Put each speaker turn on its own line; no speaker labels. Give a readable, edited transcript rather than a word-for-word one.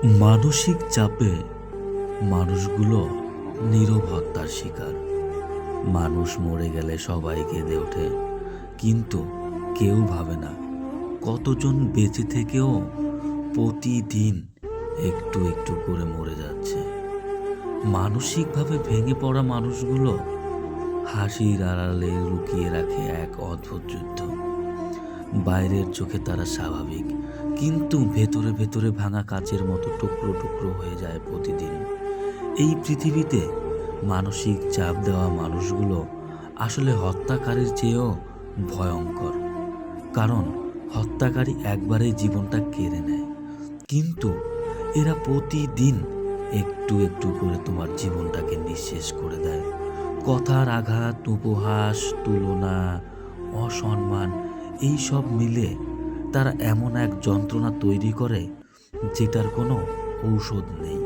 মানসিক চাপে মানুষগুলো নীরব হত্যার শিকার। মানুষ মরে গেলে সবাই কেঁদে ওঠে, কিন্তু কেউ ভাবে না কতজন বেঁচে থেকেও প্রতিদিন একটু একটু করে মরে যাচ্ছে। মানসিকভাবে ভেঙে পড়া মানুষগুলো হাসির আড়ালে লুকিয়ে রাখে এক অদ্ভুত যুদ্ধ। বাইরের চোখে তারা স্বাভাবিক, কিন্তু ভেতরে ভেতরে ভাঙা কাচের মতো টুকরো টুকরো হয়ে যায় প্রতিদিন। এই পৃথিবীতে মানসিক চাপ দেওয়া মানুষগুলো আসলে হত্যাকারীর চেয়েও ভয়ঙ্কর। কারণ হত্যাকারী একবারেই জীবনটা কেড়ে নেয়, কিন্তু এরা প্রতিদিন একটু একটু করে তোমার জীবনটাকে নিঃশেষ করে দেয়। কথার আঘাত, উপহাস, তুলনা, অসম্মান, এই সব মিলে তারা এমন এক যন্ত্রণা তৈরি করে যেটার কোনো ঔষধ নেই।